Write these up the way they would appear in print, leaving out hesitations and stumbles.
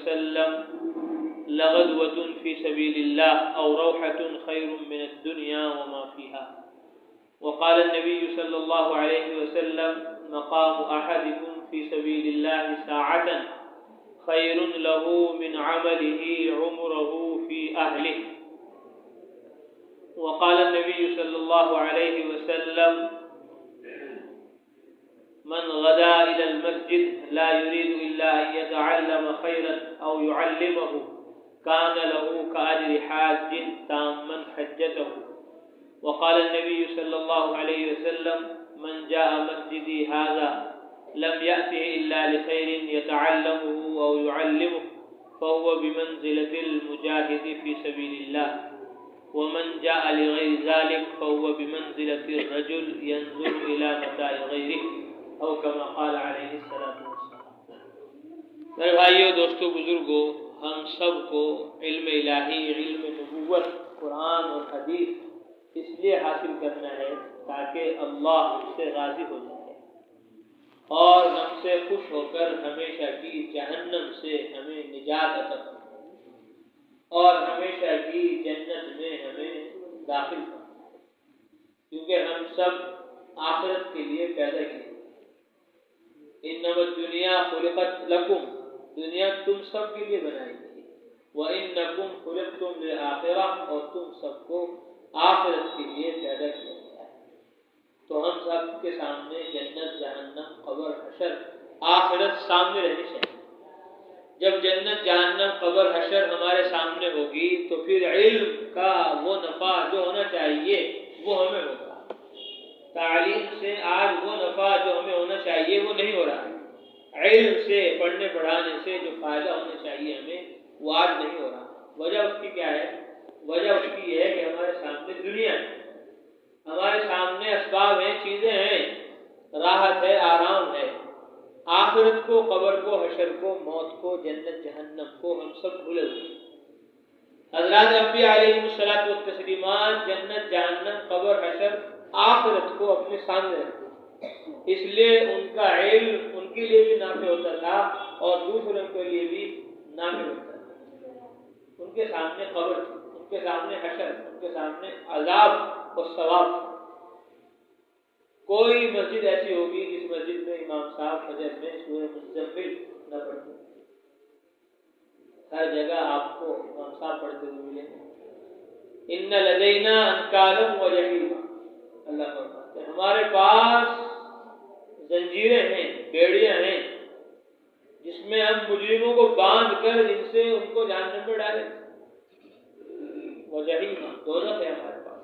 وسلم لغدوة في سبيل الله أو روحة خير من الدنيا وما فيها. وقال النبي صلى الله عليه وسلم مقام أحدكم في سبيل الله ساعة خير له من عمله عمره في أهله. وقال النبي صلى الله عليه وسلم من غدا إلى المسجد لا يريد إلا أن يتعلم خيرا أو يعلمه كان له كأجر حاج تاما حجته. وقال النبي صلى الله عليه وسلم من جاء مسجدي هذا لم يأته إلا لخير يتعلمه أو يعلمه فهو بمنزلة المجاهد في سبيل الله ومن جاء لغير ذلك فهو بمنزلة الرجل ينظر إلى متاع غيره أو كما قال عليه الصلاة والسلام. میرے بھائیو، دوستو، بزرگو، ہم سب کو علم الہی، علم نبوت، قرآن اور حدیث اس لیے حاصل کرنا ہے تاکہ اللہ ہم سے راضی ہو جائے اور ہم سے خوش ہو کر ہمیشہ کی جہنم سے ہمیں نجات عطا فرمائے اور ہمیشہ کی جنت میں ہمیں داخل فرمائے، کیونکہ ہم سب آخرت کے لیے پیدا کیے. انما الدنیا خلقت لکم، دنیا تم سب کے لیے بنائی گئی. وانکم خلقتم للآخرہ، اور تم سب کو آخرت کے لیے پیدا کیا گیا ہے. تو ہم سب کے سامنے جنت، جہنم، قبر، حشر، آخرت سامنے رہنی چاہیے. جب جنت، جہنم، قبر، حشر ہمارے سامنے ہوگی تو پھر علم کا وہ نفع جو ہونا چاہیے وہ ہمیں ہوگا. تعلیم سے آج وہ نفع جو ہمیں ہونا چاہیے وہ نہیں ہو رہا ہے. علم سے، پڑھنے پڑھانے سے جو فائدہ ہونا چاہیے ہمیں وہ آج نہیں ہو رہا. وجہ اس کی کیا ہے؟ وجہ اس کی یہ ہے کہ ہمارے سامنے دنیا ہے، ہمارے سامنے اسباب ہیں، چیزیں ہیں، راحت ہے، آرام ہے. آخرت کو، قبر کو، حشر کو، موت کو، جنت، جہنم کو ہم سب بھولے ہوئے. حضرات انبیاء علیہ الصلوۃ والتسلیمات جنت، جہنم، قبر، حشر، آخرت کو اپنے سامنے رکھتے، اس لیے ان کا علم ان کے لیے بھی نافع ہوتا تھا اور دوسروں کے لیے بھی نافع ہوتا تھا. ان کے سامنے قبر تھی، ان کے سامنے حشر، ان کے سامنے عذاب اور ثواب. کوئی مسجد ایسی ہوگی جس مسجد میں امام صاحب فجر میں سورہ مزمل نہ پڑھتے، ہر جگہ آپ کو امام صاحب پڑھتے ہوئے ملیں گے. ان لدینا انکالا وجحیما، اللہ فرماتے ہیں ہمارے پاس زنجیریں ہیں، بیڑیاں ہیں جس میں ہم مجرموں کو باندھ کر ان سے ان کو جہنم میں ڈالیں. وجحیما، دونوں ہے ہمارے پاس.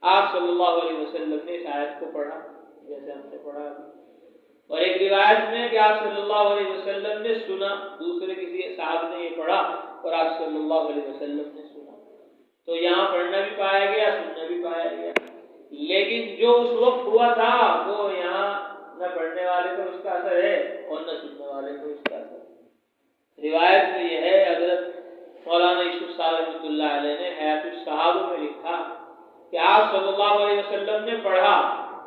آپ صلی اللہ علیہ وسلم نے اس آیت کو پڑھا جیسے ہم نے پڑھا، اور ایک روایت میں کہ آپ صلی اللہ علیہ وسلم نے سنا، دوسرے کسی صاحب نے یہ پڑھا اور آپ صلی اللہ علیہ وسلم نے سنا. تو یہاں پڑھنا بھی پایا گیا، سننا بھی پایا گیا. لیکن جو اس وقت ہوا تھا وہ یہاں نہ پڑھنے والے کو اس کا اثر ہے اور نہ سننے والے کو اس کا اثر ہے. روایت میں یہ ہے، حضرت مولانا یوسف صاحب رحمۃ اللہ علیہ نے حیات الصحابہ میں لکھا کہ آپ صلی اللہ علیہ وسلم نے پڑھا،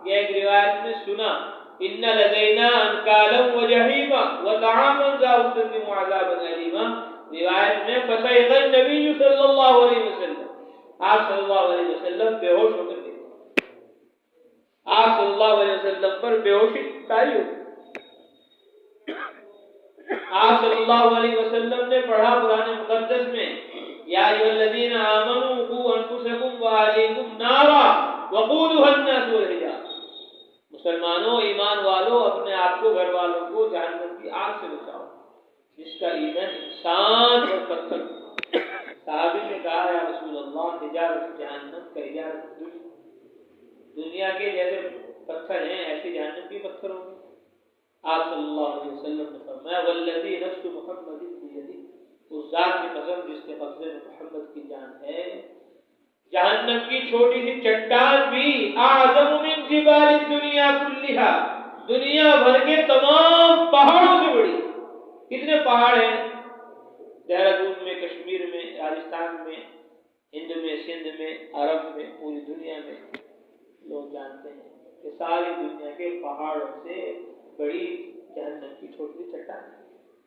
یہ ایک روایت میں سنا، ان لدینا انکالا وجحیما وطعاما ذا غصة وعذابا الیما. روایت میں فصیح النبی صلی اللہ علیہ وسلم، آپ صلی اللہ علیہ وسلم بے ہوش ہو کر گئے. آپ صلی اللہ علیہ وسلم پر بے ہوشی طاری ہو. آپ صلی اللہ علیہ وسلم نے پڑھا قرآن مقدس میں، یا ایھا الذین آمنوا قوا انفسکم واہلیکم نارا وقودها الناس والحجارہ. مسلمانوں، ایمان والوں، اپنے آپ کو، گھر والوں کو جہنم کی آگ سے بچاؤ جس کا ایندھن انسان اور پتھر. صحابی نے کہا یا رسول اللہ حجارۃ جہنم کا حجارۃ دنیا کے جیسے پتھر ہیں ایسے جہنم کے پتھر ہوں گے. آپ صلی اللہ علیہ وسلم نے فرمایا والذی نفس محمد بیدہ، اس ذات کی قسم جس کے قبضے میں محمد کی جان ہے، جہنم کی چھوٹی سی چٹان بھی اعظم من جبال الدنیا کلھا، دنیا بھر کے تمام پہاڑوں سے بڑی. کتنے پہاڑ ہیں؟ دہرادون میں، کشمیر میں، راجستھان میں، ہند میں، سندھ میں، عرب میں، پوری دنیا میں لوگ جانتے ہیں کہ ساری دنیا کے پہاڑوں سے بڑی جہنم کی چھوٹی چٹان ہے.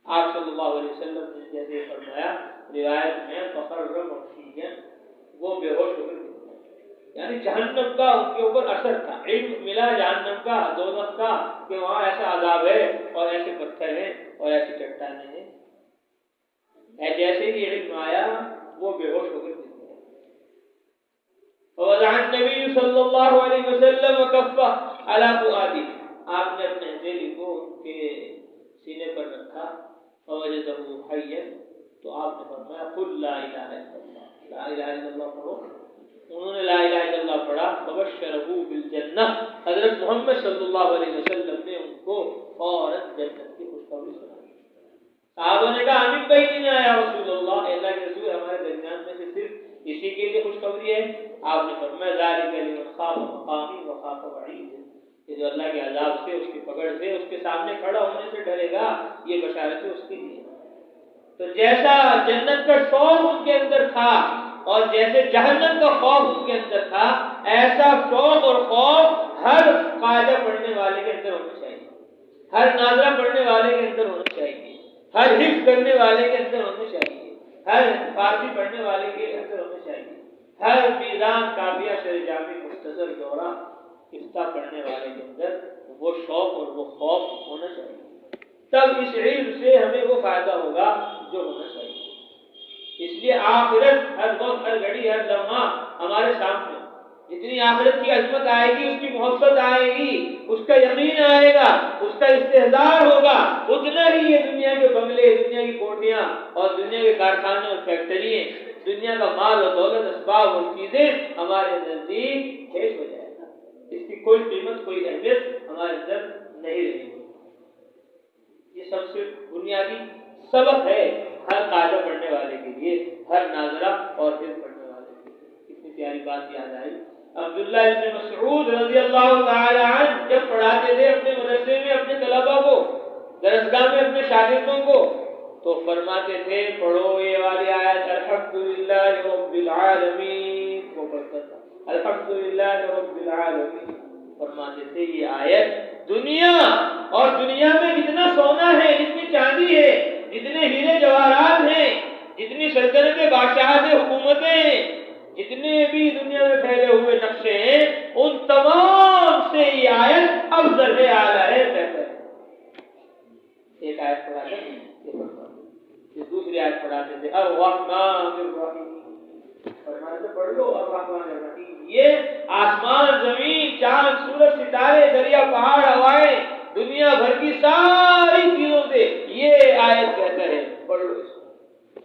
آپ صلی اللہ علیہ وسلم نے جیسے فرمایا روایت میں فخر مخشیًا، وہ بے ہوش ہو گئے، یعنی جہنم کا ان کے اوپر اثر تھا، علم ملا جہنم کا، دوزخ کا، کہ وہاں ایسا عذاب ہے اور ایسے پتھر ہیں اور ایسی چٹانیں ہیں، جیسے ہی علم آیا وہ بے ہوش ہو گئے۔ ووضع النبی صلی اللہ علیہ وسلم کفہ علی فؤادہ، آپ نے اپنے ہتھیلی کو ان کے سینے پر رکھا، فوجدہ حیا، تو آپ نے فرمایا قل لا الہ الا اللہ، لا الہ الا اللہ پڑھو۔ انہوں نے لا الہ الا اللہ پڑھا، فبشرہ بالجنہ، حضرت محمد صلی اللہ علیہ وسلم نے ان کو فوراً جنت کی خوشخبری سنائی۔ صحابہ نے کہا ہمیں کہیں نہیں آیا رسول اللہ، اللہ کے رسول ہمارے درمیان میں سے صرف اسی کے لیے خوشخبری ہے۔ آپ نے فرمایا ذالک لمن خاف مقامی وخاف وعید، کہ جو اللہ کے عذاب سے، اس کی پکڑ سے، اس کے سامنے کھڑا ہونے سے ڈرے گا، یہ بشارت اس کے لیے۔ تو جیسا جنت کا شوق ان کے اندر تھا اور جیسے جہنم کا خوف ان کے اندر تھا، ایسا شوق اور خوف ہر قاعدہ پڑھنے والے کے اندر ہونا چاہیے، ہر ناظرہ پڑھنے والے کے اندر ہونا چاہیے، ہر حفظ کرنے والے کے اندر ہونا چاہیے، ہر فارسی پڑھنے والے کے اندر ہونا چاہیے، ہر میزان کافیہ شرح جامع مختصر دورہ قصہ پڑھنے والے کے اندر وہ شوق اور وہ خوف ہونا چاہیے، تب اس علم سے ہمیں وہ فائدہ ہوگا جو ہونا چاہیے۔ اس لیے آخرت ہر وقت، ہر گھڑی، ہر لمحہ ہمارے سامنے، جتنی آخرت کی عظمت آئے گی، اس کی محبت آئے گی، اس کا یقین آئے گا، اس کا استحضار ہوگا، اتنا ہی یہ دنیا کے بنگلے، دنیا کی کوٹھیاں اور دنیا کے کارخانے اور فیکٹریاں، دنیا کا مال اور دولت، اسباب اور چیزیں ہمارے نزدیک ہیش ہو جائے گا، اس کی کوئی قیمت، کوئی اہمیت ہمارے اندر نہیں رہے گی۔ یہ سب سے بنیادی سبق ہے ہر قاعدہ پڑھنے والے کے لیے، ہر ناظرہ اور حفظ پڑھنے والے کے لیے۔ کتنی پیاری بات یاد آئی، عبداللہ ابن مسعود رضی اللہ تعالی عنہ جب پڑھاتے تھے اپنے مدرسے میں اپنے طلباء کو، درسگاہ میں اپنے شاگردوں کو، تو فرماتے تھے پڑھو یہ والی آیت الحمدللہ رب العالمین، وہ پڑھتا تھا الحمدللہ رب العالمین، فرماتے تھے یہ آیت دنیا اور دنیا میں جتنا سونا ہے، جتنی چاندی ہے، جتنے ہیرے جواہرات ہیں، جتنی سلطنتیں، بادشاہتیں، حکومتیں ہیں، جتنے بھی دنیا میں پھیلے ہوئے نقشے ہیں، ان تمام سے یہ آیت افضل ہے، اعلیٰ ہے، بہتر ہے۔ ایک آیت پڑھا کر یہ دوسری آیت پڑھاتے تھے الرحمن الرحیم، فرماتے تھے پڑھ لو الرحمن الرحیم، یہ آسمان، زمین، چاند، سورج، ستارے، دریا، پہاڑ، ہوائیں، دنیا بھر کی ساری چیزوں سے یہ آیت بہتر ہے، پڑھ لو اس کو۔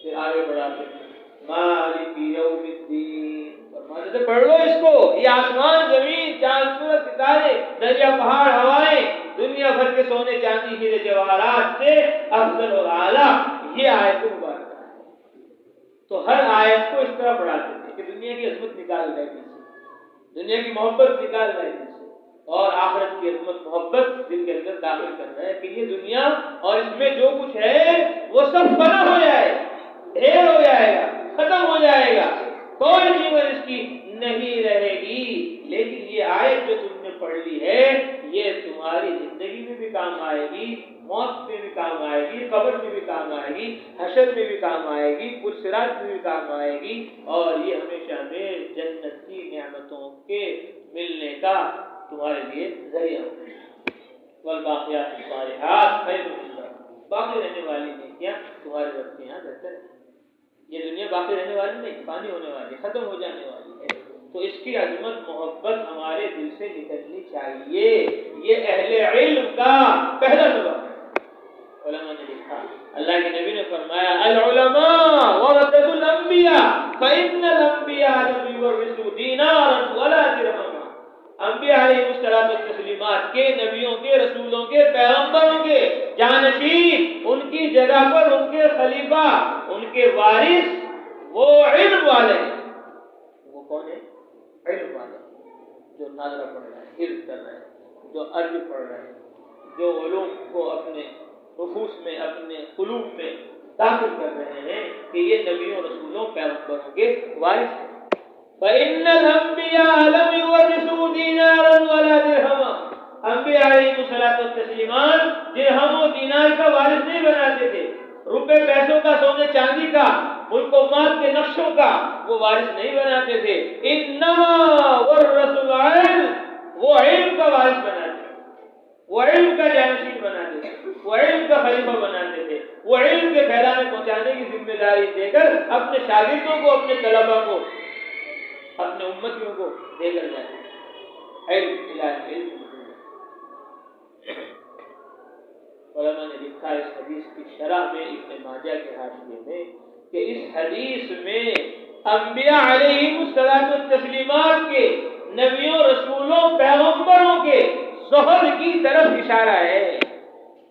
پھر آگے بڑھاتے ہیں مالک یوم الدین، فرماتے تھے پڑھ لو اس کو، یہ آسمان، زمین، چاند، سورج، ستارے، دریا، پہاڑ، ہوائیں، دنیا بھر کے سونے، چاندی، ہیرے جواہرات سے افضل اور اعلیٰ یہ آیت مبارکہ ہے۔ تو ہر آیت کو اس طرح پڑھاتے تھے کہ دنیا کی عظمت نکال رہے تھے، دنیا کی محبت نکال رہے تھے، اور آخرت کی عظمت محبت دل کے اندر داخل کر رہا ہے کہ یہ دنیا اور اس میں جو کچھ ہے وہ سب فنا ہو جائے گا، ڈھیر ہو جائے گا، ختم ہو جائے گا، کوئی قیمت اس کی نہیں رہے گی، لیکن یہ آیت جو تم نے پڑھ لی ہے یہ تمہاری زندگی میں بھی کام آئے گی، موت میں بھی کام آئے گی، قبر میں بھی کام آئے گی، حشر میں بھی کام آئے گی، پل صراط میں بھی کام آئے گی، اور یہ ہمیشہ میں جنت کی نعمتوں کے ملنے کا تمہارے لیے ذریعہ ہوگا۔ والباقیات الصالحات خیر عند ربک، باقی رہنے والی نیکیاں تمہارے رب کے یہاں بہتر ہے۔ یہ دنیا باقی رہنے والی نہیں، فانی ہونے والی، ختم ہو جانے والی ہے، تو اس کی عظمت محبت ہمارے دل سے نکلنی چاہیے۔ یہ اہل علم کا پہلا سبق ہے۔ علماء نے لکھا، اللہ کے نبی نے فرمایا العلماء ورثۃ الانبیاء فإن الانبیاء لم یورثوا دینارا ولا درہما، انبیاء علیہ السلام کے، نبیوں کے، رسولوں کے، پیغمبروں کے جانشین، ان کی جگہ پر ان کے خلیفہ، ان کے وارث وہ علم والے ہیں۔ وہ کون ہے؟ علم والے، جو ناظرہ پڑھ رہے ہیں، حفظ کر رہے ہیں، جو عربی پڑھ رہے ہیں، جو علوم کو اپنے نفوس میں، اپنے قلوب میں داخل کر رہے ہیں کہ یہ نبیوں، رسولوں، پیغمبروں کے وارث ہیں۔ فَإِنَّ الْأَنْبِيَاءَ لَمْ يُوَرِّثُوا دِينَارًا وَلَا دِرْهَمًا، انبیاء علیہ الصلوۃ والتسلیمات درہم و دینار کا وارث نہیں بناتے تھے، روپے پیسوں کا، سونے چاندی کا، ملک و مال کے نقشوں کا وہ وارث نہیں بناتے تھے۔ انما ورث العلم، وہ علم کا وارث بناتے تھے، وہ علم کا جانشین بناتے تھے، وہ علم کا خلیفہ بناتے تھے، وہ علم کے پھیلانے پہنچانے کی ذمہ داری دے کر اپنے شاگردوں کو، اپنے طلباء کو، اپنے امتیوں کو دے کر جاتے ہیں۔ علم الہی علم۔ علماء نے لکھا اس حدیث کی شرح میں ابن ماجہ کے حاشیے میں کہ اس حدیث میں انبیاء علیہم الصلوۃ والتسلیمات کے، نبیوں، رسولوں، پیغمبروں کے زہد کی طرف اشارہ ہے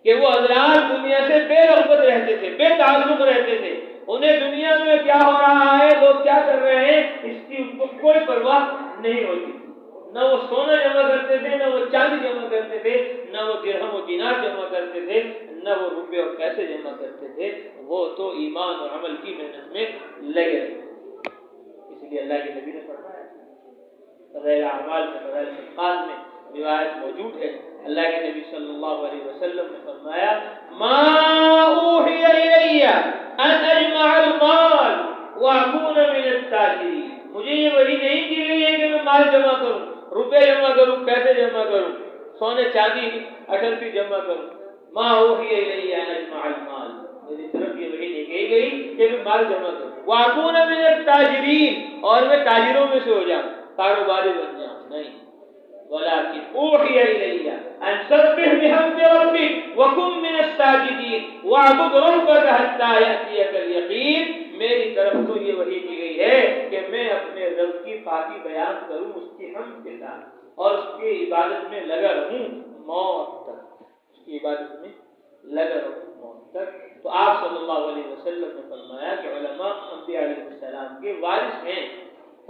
کہ وہ حضرات دنیا سے بے رغبت رہتے تھے، بے تعلق رہتے تھے، انہیں دنیا میں کیا ہو رہا ہے، لوگ کیا کر رہے ہیں، اس کی ان کو کوئی پرواہ نہیں ہوتی۔ نہ وہ سونا جمع کرتے تھے، نہ وہ چاندی جمع کرتے تھے، نہ وہ درہم و دینار جمع کرتے تھے، نہ وہ روپے اور پیسے جمع کرتے تھے، وہ تو ایمان اور عمل کی محنت میں لگے رہے۔ اس لیے اللہ کے نبی نے فرمایا، فضائل اعمال میں، فضائل صدقات میں روایت موجود ہے، اللہ کے نبی صلی اللہ علیہ وسلم نے فرمایا، ما اوحی الی ان اجمع المال واکون من التاجرین، مجھے یہ وحی نہیں کی گئی ہے کہ میں مال جمع کروں، روپے جمع کروں، پیسے جمع کروں، سونے چاندی اشرفی جمع کروں۔ ما اوحی الی ان اجمع المال، میری طرف یہ وحی نہیں کی گئی کہ میں مال جمع کروں، واکون من التاجرین، اور میں تاجروں میں سے ہو جاؤں، کاروباری بن جاؤں، نہیں۔ ولكن اوحي الي ان سبح بحمد ربك وكن من الساجدين واعبد ربك حتى ياتيك اليقين، میری طرف تو یہ وحی کی گئی ہے کہ میں اپنے رب کی پاکی بیان کروں اس کی حمد کے ساتھ، اور اس کی عبادت میں لگا رہوں موت تک، اس کی عبادت میں لگا رہوں موت تک۔ تو آپ صلی اللہ علیہ وسلم نے فرمایا کہ علماء انبیاء علیہ السلام کے وارث ہیں،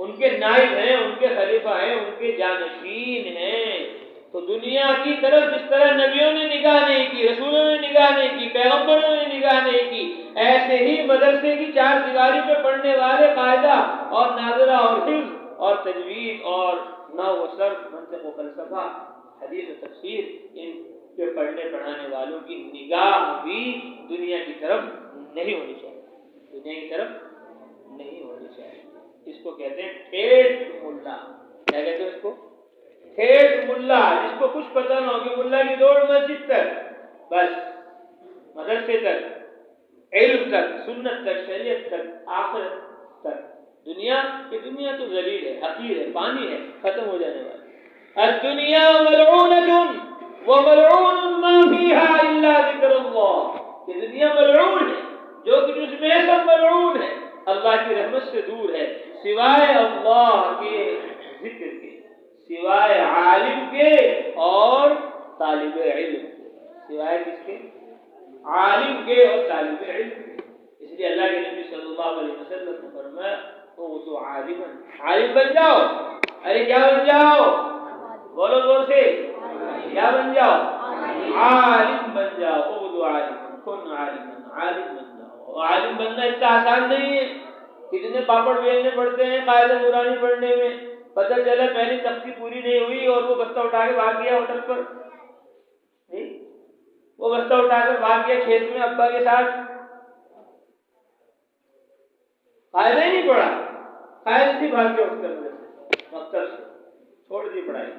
ان کے نائب ہیں، ان کے خلیفہ ہیں، ان کے جانشین ہیں۔ تو دنیا کی طرف جس طرح نبیوں نے نگاہ نہیں کی، رسولوں نے نگاہ نہیں کی، پیغمبروں نے نگاہ نہیں کی، ایسے ہی مدرسے کی چار دیواری پہ پڑھنے والے قاعدہ اور ناظرہ اور حفظ اور تجوید اور نحو و صرف، منطق و فلسفہ، حدیث و تفسیر، ان کے پڑھنے پڑھانے والوں کی نگاہ بھی دنیا کی طرف نہیں ہونی چاہیے، دنیا کی طرف نہیں ہونی چاہیے۔ اس کو کہتے ہیں ٹھیٹ ملا۔ کیا کہتے ہیں اس کو؟ ٹھیٹ ملا، جس کو کچھ پتہ نہ ہو کہ ملا کی دوڑ مسجد تک، بس مدرسے تک، علم تک، سنت تک، شریعت تک، آخرت تک۔ دنیا تو ذلیل ہے، حقیر ہے، پانی ہے، ختم ہو جانے والی۔ الدنیا ملعونۃ وملعون ما فیہا الا ذکر اللہ، کہ دنیا ملعون ہے، جو کچھ اس میں ہے سب ملعون ہے، اللہ کی رحمت سے دور ہے، سوائے اللہ کے ذکر کے، سوائے عالم کے اور طالب علم کے، سوائے کس کے؟ عالم کے اور طالب علم کے۔ اس لیے اللہ کے نبی صلی اللہ علیہ وسلم نے فرمایا، تو عالم بن جاؤ۔ ارے کیا بن جاؤ؟ بولو زور سے، کیا بن جاؤ؟ عالم بن جاؤ۔ اغدو عالم، کن عالم، عالم بن جاؤ۔ عالم بننا اتنا آسان نہیں ہے، کتنے پاپڑ بیلنے پڑتے ہیں قاعدہ نورانی پڑھنے میں۔ پتہ چلا پہلی تختی پوری نہیں ہوئی اور وہ بستہ اٹھا کے بھاگ گیا ہوٹل پر، وہ بستہ اٹھا کر بھاگ گیا کھیت میں ابا کے ساتھ، قاعدہ ہی نہیں پڑھا، قاعدہ سے بھاگ گیا اٹھ کر مکتب سے، چھوڑ دی پڑھائی،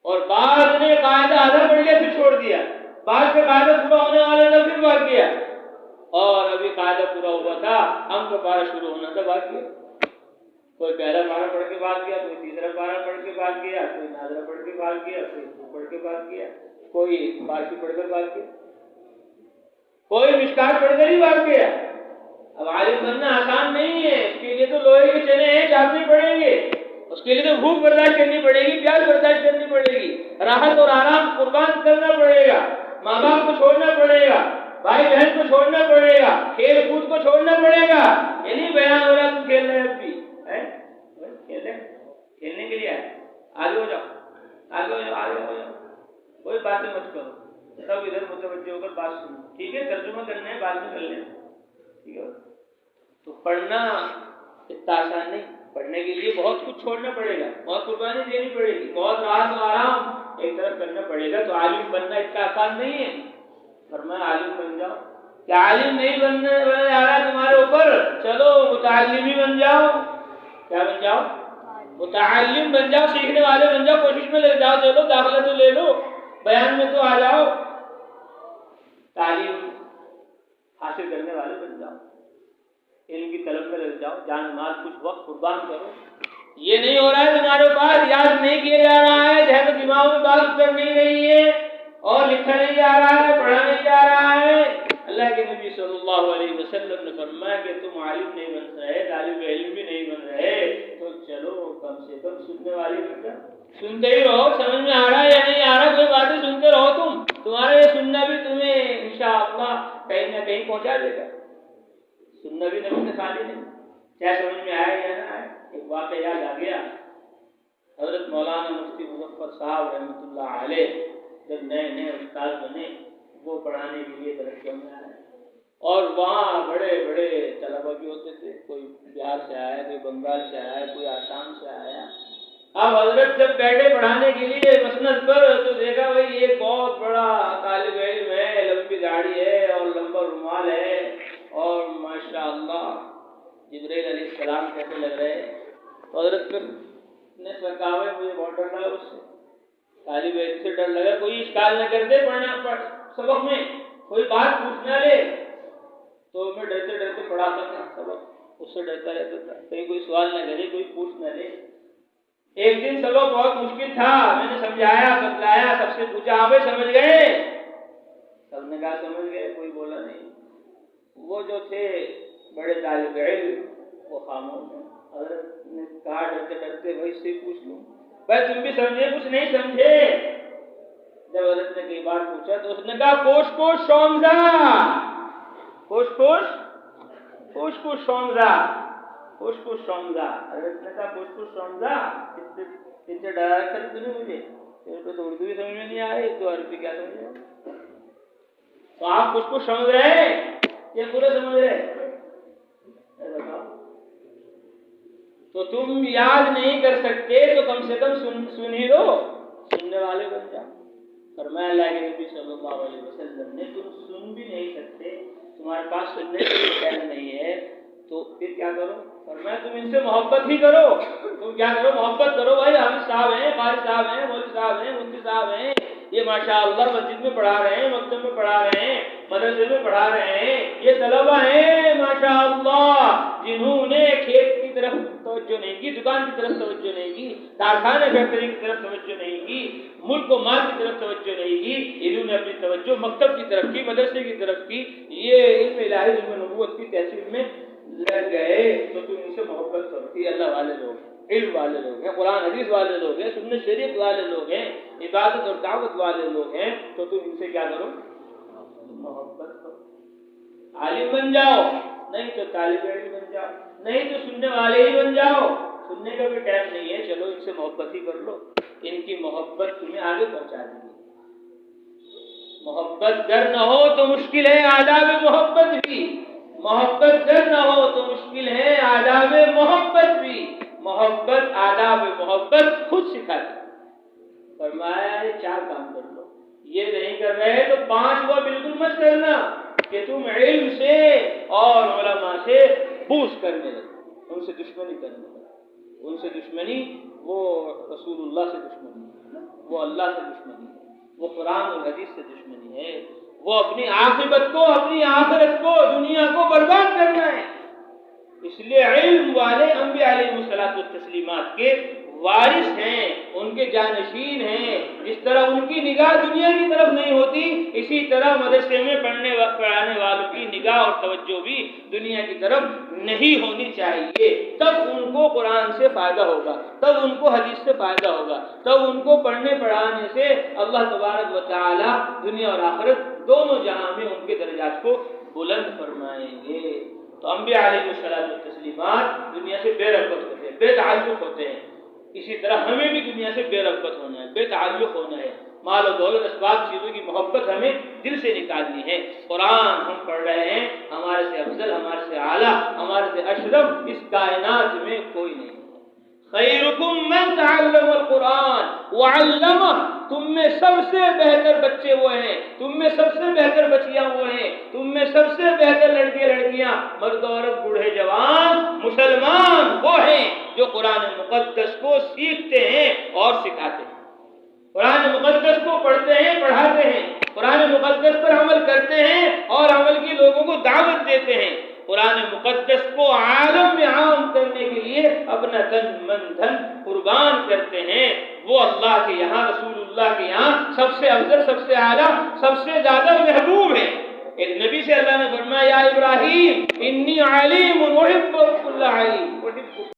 اور بعد نے قاعدہ آدھا پڑھ لیا پھر چھوڑ دیا، بعد میں قاعدہ پورا ہونے والا تھا پھر بھاگ گیا، اور ابھی قاعدہ پورا ہوا تھا، ہم کا پارہ شروع ہونا تھا، بھاگ گیا۔ کوئی پہلا پارہ پڑھ کے بھاگ گیا، کوئی تیسرا پارہ پڑھ کے بھاگ گیا، کوئی ناظرہ پڑھ کے بھاگ گیا، کوئی پڑھ کے بھاگ گیا، کوئی فارسی پڑھ کر بھاگ گیا، کوئی مشکات پڑھ کر ہی بھاگ گیا۔ اب عالم بننا آسان نہیں ہے، اس کے لیے تو لوہے کے چنے ہیں چاپنے پڑیں گے، اس کے لیے تو بھوک برداشت کرنی پڑے گی، پیاس برداشت کرنی پڑے گی، راحت اور آرام قربان کرنا پڑے گا، ماں باپ کو چھوڑنا پڑے گا، بھائی بہن کو چھوڑنا پڑے گا، کھیل کود کو چھوڑنا پڑے گا۔ یہ نہیں بیان ہو رہا تم کھیل رہے اب بھی کھیلنے کے لیے آئے، آگے ہو جاؤ، آگے ہو جاؤ، آگے ہو جاؤ، کوئی باتیں مت کرو، سب ادھر متوجہ ہو کر بات سنو، ٹھیک ہے؟ ترجمہ کرنا ہے بعد میں کر لیں، ٹھیک ہے؟ تو پڑھنا اتنا آسان نہیں، پڑھنے کے لیے بہت کچھ چھوڑنا پڑے گا، بہت قربانی دینی پڑے گی، بہت راحت و آرام ایک طرف کرنا پڑے گا. تو عالم بننا اتنا آسان نہیں ہے. فرمایا عالم بن جاؤ. کیا عالم نہیں بننے آ رہا تمہارے اوپر؟ چلو متعلم ہی بن جاؤ. کیا بن جاؤ؟ متعلم بن جاؤ، سیکھنے والے بن جاؤ. کوشش میں لے جاؤ، چلو داخلہ تو لے لو، بیان میں تو آ جاؤ، تعلیم حاصل کرنے والے بن جاؤ، علم کی طلب میں لگ جاؤ، جان مال کچھ وقت قربان کرو. یہ نہیں ہو رہا ہے تمہارے پاس، یاد نہیں کیا جا رہا ہے، ذہن و دماغ میں بات اتر نہیں رہی ہے، اور لکھا نہیں جا رہا ہے، پڑھا نہیں جا رہا ہے. اللہ کے نبی صلی اللہ علیہ وسلم نے فرمایا کہ تم عالم نہیں بن رہے، طالب علم بھی نہیں بن رہے، تو چلو کم سے کم سننے والے بن جاؤ. سنتے ہی رہو، سمجھ میں آ رہا ہے یا نہیں آ رہا، کوئی باتیں سنتے رہو. تمہارا یہ سننا بھی تمہیں انشاءاللہ کہیں نہ کہیں پہنچا دے گا. سننا بھی نبی سے خالی نہیں، چاہے سمجھ میں آئے یا نہ آئے. ایک واقعہ یاد آ گیا، حضرت مولانا مفتی مظفر صاحب رحمۃ اللہ علیہ جب نئے نئے استاد بنے، وہ پڑھانے کے لیے ترقیوں میں آئے، اور وہاں بڑے بڑے طلبہ بھی ہوتے تھے، کوئی بہار سے آیا، کوئی بنگال سے آیا، کوئی آسام سے آیا. اب حضرت جب بیٹھے پڑھانے کے لیے مسند پر، تو دیکھا بھائی ایک بہت بڑا طالب علم ہے، لمبی داڑھی ہے اور لمبا رومال ہے، اور ماشاءاللہ جبرائیل علیہ السلام کیسے لگ رہے ہیں. حضرت پھر نے سرکاوے مجھے بہت ڈر لگا اس سے، طالب علم سے ڈر لگا کوئی اشکال نہ کر دے پڑھنا سبق میں، کوئی بات پوچھ نہ لے. تو میں ڈرتے ڈرتے پڑھاتا تھا سبق، اس سے ڈرتا رہتا تھا کہیں کوئی سوال نہ کرے، کوئی پوچھ نہ لے. ایک دن سبق بہت مشکل تھا، میں نے سمجھایا بتلایا، سب سے پوچھا آپ سمجھ گئے؟ سب نے کہا سمجھ گئے، کوئی بولا نہیں. وہ جو تھے بڑے طالب علم وہ خاموش ہیں. حضرت نے کہا ڈرتے ڈرتے بھائی سے پوچھ لوں، بھائی تم بھی سمجھے کچھ نہیں سمجھے؟ جب حضرت نے کئی بار پوچھا تو اس نے کہا کوش کوش شومزا، کوش کوش کوش کوش شومزا، کوش کوش شومزا. حضرت نے کہا کوش کوش شومزا، اتنے ڈرا رکھا تھا تم نے مجھے، تو اردو بھی سمجھ میں نہیں آئی تو عربی کیا سمجھے؟ تو آپ کچھ کچھ سمجھ رہے یہ پورے سمجھ رہے؟ تو تم یاد نہیں کر سکتے تو کم سے کم سن ہی لو، سننے والے بن جاؤ. فرمایا اللہ کے نبی صلی اللہ علیہ وسلم نے تم سن بھی نہیں سکتے، تمہارے پاس سننے کے لیے ٹائم نہیں ہے، تو پھر کیا کرو؟ فرمایا تم ان سے محبت ہی کرو. تم کیا کرو؟ محبت کرو. بھائی حافظ صاحب ہیں، قاری صاحب ہیں، مولوی صاحب ہیں، مفتی صاحب ہیں، یہ ماشاءاللہ مسجد میں پڑھا رہے ہیں، مکتب میں پڑھا رہے ہیں، مدرسے میں پڑھا رہے ہیں. یہ طلبہ ہیں ماشاءاللہ جنہوں نے کھیت کی طرف توجہ نہیں کی، دکان کی طرف توجہ نہیں کی، کارخانے فیکٹری کی طرف توجہ نہیں کی، ملک و مال کی طرف توجہ نہیں کی. انہوں نے اپنی توجہ مکتب کی طرف کی، مدرسے کی طرف کی. یہ علم الہی، علم نبوت کی تحصیل میں لگ گئے. تو تم ان سے محبت کرو. یہ اللہ والے لوگ ہیں، علم والے لوگ ہیں، قرآن حدیث والے لوگ ہیں، سنت شریعت والے لوگ ہیں، عبادت اور دعوت والے لوگ ہیں. تو تم ان سے کیا کرو؟ محبت کرو. عالم بن جاؤ، نہیں تو طالب علم بن جاؤ، نہیں تو سننے والے ہی بن جاؤ. سننے کا بھی ٹائم نہیں ہے، چلو ان سے محبت ہی کر لو. ان کی محبت تمہیں آگے پہنچا دے گی. محبت گر نہ ہو تو مشکل ہے آداب محبت بھی، محبت گر نہ ہو تو مشکل ہے آداب محبت بھی. محبت آداب محبت خود سکھاتی. فرمایا یہ 4 کام کر لو. یہ نہیں کر رہے تو 5 وہ بالکل مت کرنا کہ تم علم سے اور علماء سے بوس کرنے لگے، ان سے دشمنی کرنے لگے. ان سے دشمنی وہ رسول اللہ سے دشمنی، وہ اللہ سے دشمنی ہے، وہ قرآن اور حدیث سے دشمنی ہے، وہ اپنی عاقبت کو، اپنی آخرت کو، دنیا کو برباد کرنا ہے. اس لیے علم والے انبیاء علیہ الصلوۃ والتسلیمات کے وارث ہیں، ان کے جانشین ہیں. جس طرح ان کی نگاہ دنیا کی طرف نہیں ہوتی، اسی طرح مدرسے میں پڑھانے والوں کی نگاہ اور توجہ بھی دنیا کی طرف نہیں ہونی چاہیے. تب ان کو قرآن سے فائدہ ہوگا، تب ان کو حدیث سے فائدہ ہوگا، تب ان کو پڑھنے پڑھانے سے اللہ تبارک و تعالی دنیا اور آخرت دونوں جہاں میں ان کے درجات کو بلند فرمائیں گے. تو انبیاء علیہ الصلوۃ والتسلیمات دنیا سے بے رغبت ہوتے ہیں، بے تعلق ہوتے ہیں. اسی طرح ہمیں بھی دنیا سے بے رغبت ہونا ہے، بے تعلق ہونا ہے. مال و دولت اسباب چیزوں کی محبت ہمیں دل سے نکالنی ہے. قرآن ہم پڑھ رہے ہیں، ہمارے سے افضل، ہمارے سے اعلیٰ، ہمارے سے اشرف اس کائنات میں کوئی نہیں. خیرکم من تعلم القرآن وعلمہ، تم میں سب سے بہتر بچے وہ ہیں، تم میں سب سے بہتر بچیاں وہ ہیں، تم میں سب سے بہتر لڑکے لڑکیاں، مرد عورت بوڑھے جوان مسلمان وہ ہیں جو قرآن مقدس کو سیکھتے ہیں اور سکھاتے ہیں، قرآن مقدس کو پڑھتے ہیں پڑھاتے ہیں، قرآن مقدس پر عمل کرتے ہیں اور عمل کی لوگوں کو دعوت دیتے ہیں، قرآن مقدس کو عالم میں عام کرنے کے لیے اپنا تن من دھن قربان کرتے ہیں، وہ اللہ کے یہاں رسول اللہ کے یہاں سب سے افضل، سب سے اعلیٰ، سب سے زیادہ محبوب ہے۔ ایک نبی سے اللہ نے فرمایا یا ابراہیم انی علیم احب کل علیم،